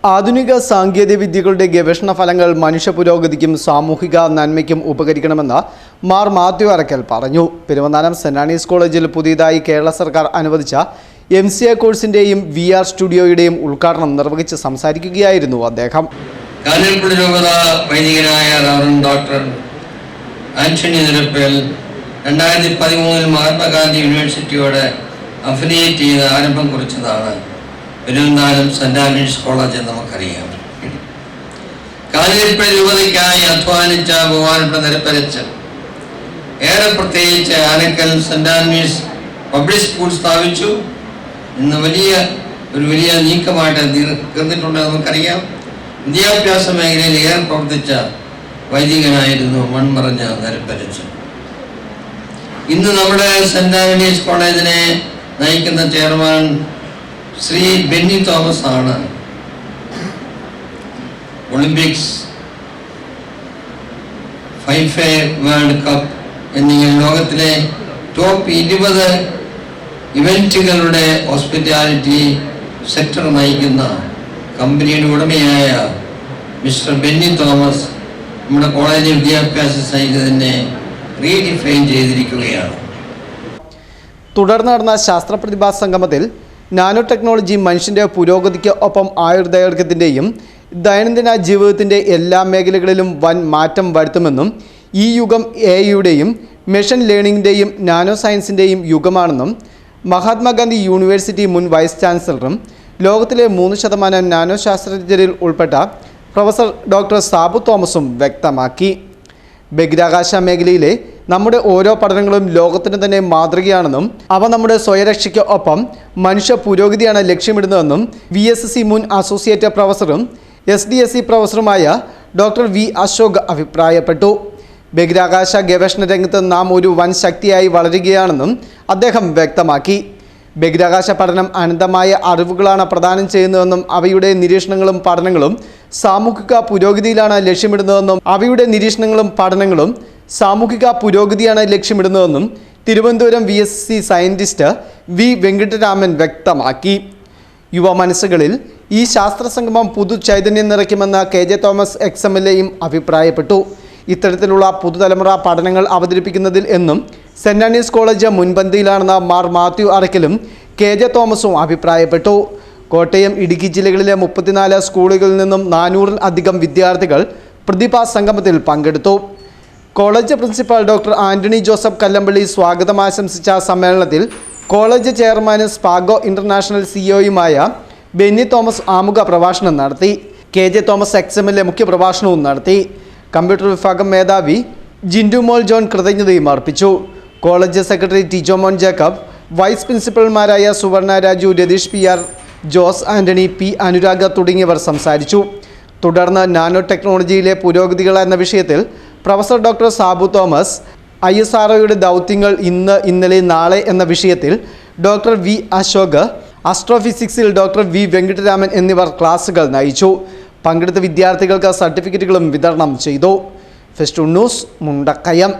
ആധുനിക സാങ്കേതികവിദ്യകളുടെ ഗവേഷണ ഫലങ്ങൾ മനുഷ്യ പുരോഗതിക്കും സാമൂഹിക നന്മയ്ക്കും ഉപകരിക്കണമെന്ന് മാർ മാത്യു അറക്കൽ പറഞ്ഞു. പെരുവന്താനം സെന്റ് ആനീസ് കോളേജിൽ പുതിയതായി കേരള സർക്കാർ അനുവദിച്ച MCA കോഴ്സിന്റെയും VR സ്റ്റുഡിയോയുടെയും ഉദ്ഘാടനം നിർവഹിച്ച് സംസാരിക്കുകയായിരുന്നു അദ്ദേഹം. ഡോക്ടർ ആന്റണി നിരപ്പേൽ 2013 മഹാത്മാഗാന്ധി യൂണിവേഴ്സിറ്റിയോട് അഫിലിയേറ്റ് ചെയ്ത് ആരംഭം കുറിച്ചതാണ് പെരുവന്താനം സെന്റ് ആനീസ് കോളേജ് എന്ന് നമുക്കറിയാം. കാഞ്ഞിരപ്പള്ളി രൂപതയ്ക്കായി അധ്വാനിച്ച ബഹുമാനപ്പെട്ട നിരപ്പരച്ച് ഏറെ പ്രത്യേകിച്ച് Anakkal saint Annie's public school സ്ഥാപിച്ചു. ഇന്ന് വലിയ നീക്കമായിട്ട് തീർന്നിട്ടുണ്ടെന്ന് നമുക്കറിയാം. വിദ്യാഭ്യാസ മേഖലയിൽ ഏറെ പ്രവർത്തിച്ച വൈദികനായിരുന്നു മൺമറഞ്ഞ നിരപ്പരച്ച്. ഇന്ന് നമ്മുടെ സെന്റ് ആനീസ് കോളേജിനെ നയിക്കുന്ന ചെയർമാൻ ശ്രീ ബെന്നി തോമസ് ആണ്. ഒളിമ്പിക്സ്, ഫൈഫ വേൾഡ് കപ്പ് എന്നിങ്ങനെ ലോകത്തിലെ ടോപ്പ് 20 ഇവന്റുകളുടെ ഹോസ്പിറ്റാലിറ്റി സെക്ടർ നയിക്കുന്ന കമ്പനിയുടെ ഉടമയായ മിസ്റ്റർ ബെന്നി തോമസ് നമ്മുടെ കോളേജ് വിദ്യാഭ്യാസ സൈന്യത്തിനെ റീഡിഫൈൻ ചെയ്തിരിക്കുകയാണ്. തുടർന്ന് നടന്ന ശാസ്ത്ര പ്രതിഭാ സംഗമത്തിൽ നാനോ ടെക്നോളജി മനുഷ്യൻ്റെ പുരോഗതിക്ക് ഒപ്പം ആയുർദൈർഘ്യത്തിൻ്റെയും ദൈനംദിന ജീവിതത്തിൻ്റെ എല്ലാ മേഖലകളിലും വൻ മാറ്റം വരുത്തുമെന്നും ഈ യുഗം AI-യുടെയും മെഷീൻ ലേണിംഗിൻ്റെയും നാനോ സയൻസിൻ്റെയും യുഗമാണെന്നും മഹാത്മാഗാന്ധി യൂണിവേഴ്സിറ്റി മുൻ വൈസ് ചാൻസലറും ലോകത്തിലെ 3% നാനോ ശാസ്ത്രജ്ഞരിൽ ഉൾപ്പെട്ട പ്രൊഫസർ ഡോക്ടർ സാബു തോമസും വ്യക്തമാക്കി. ബഹിരാകാശ മേഖലയിലെ നമ്മുടെ ഓരോ പഠനങ്ങളും ലോകത്തിന് തന്നെ മാതൃകയാണെന്നും അവ നമ്മുടെ സ്വയരക്ഷയ്ക്ക് ഒപ്പം മനുഷ്യ പുരോഗതിയാണ് ലക്ഷ്യമിടുന്നതെന്നും VSC മുൻ അസോസിയേറ്റ് പ്രൊഫസറും SDSC പ്രൊഫസറുമായ ഡോക്ടർ V അശോക് അഭിപ്രായപ്പെട്ടു. ബഹിരാകാശ ഗവേഷണ രംഗത്ത് നാം ഒരു വൻ ശക്തിയായി വളരുകയാണെന്നും അദ്ദേഹം വ്യക്തമാക്കി. ബഹിരാകാശ പഠനം അനന്തമായ അറിവുകളാണ് പ്രദാനം ചെയ്യുന്നതെന്നും അവയുടെ നിരീക്ഷണങ്ങളും പഠനങ്ങളും സാമൂഹിക പുരോഗതിയിലാണ് ലക്ഷ്യമിടുന്നതെന്നും Thiruvananthapuram VSC scientist V Venkataraman വ്യക്തമാക്കി. യുവ മനസ്സുകളിൽ ഈ ശാസ്ത്ര സംഗമം പുതു ചൈതന്യം നിറയ്ക്കുമെന്ന് KJ തോമസ് XMLAയും അഭിപ്രായപ്പെട്ടു. ഇത്തരത്തിലുള്ള പുതുതലമുറ പഠനങ്ങൾ അവതരിപ്പിക്കുന്നതിൽ എന്നും സെന്റ് ആനീസ് കോളേജ് മുൻപന്തിയിലാണെന്ന് മാർ മാത്യു അറക്കലും KJ തോമസും അഭിപ്രായപ്പെട്ടു. കോട്ടയം, ഇടുക്കി ജില്ലകളിലെ 34 സ്കൂളുകളിൽ നിന്നും 400-ൽ അധികം വിദ്യാർത്ഥികൾ പ്രതിഭാ സംഗമത്തിൽ പങ്കെടുത്തു. College principal doctor Antony Joseph Kallampally സ്വാഗതം ആശംസിച്ച സമ്മേളനത്തിൽ കോളേജ് ചെയർമാനും സ്പാഗോ ഇന്റർനാഷണൽ CEOയുമായ ബെന്നി തോമസ് ആമുഖ പ്രഭാഷണം നടത്തി. KJ തോമസ് XMLA മുഖ്യപ്രഭാഷണവും നടത്തി. കമ്പ്യൂട്ടർ വിഭാഗം മേധാവി ജിൻഡുമോൾ ജോൺ കൃതജ്ഞതയും അർപ്പിച്ചു. College secretary Tijomon Jacob, vice പ്രിൻസിപ്പൽമാരായ സുവർണ രാജു, രതീഷ് PR, ജോസ് ആന്റണി, P അനുരാഗ തുടങ്ങിയവർ സംസാരിച്ചു. തുടർന്ന് നാനോ ടെക്നോളജിയിലെ പുരോഗതികൾ എന്ന വിഷയത്തിൽ പ്രൊഫസർ ഡോക്ടർ സാബു തോമസ്, ISROയുടെ ദൗത്യങ്ങൾ ഇന്ന്, ഇന്നലെ, നാളെ എന്ന വിഷയത്തിൽ ഡോക്ടർ V അശോക്, ആസ്ട്രോഫിസിക്സിൽ ഡോക്ടർ V വെങ്കിട്ടരാമൻ എന്നിവർ ക്ലാസുകൾ നയിച്ചു. പങ്കെടുത്ത വിദ്യാർത്ഥികൾക്ക് സർട്ടിഫിക്കറ്റുകളും വിതരണം ചെയ്തു. Fest news, Mundakayam.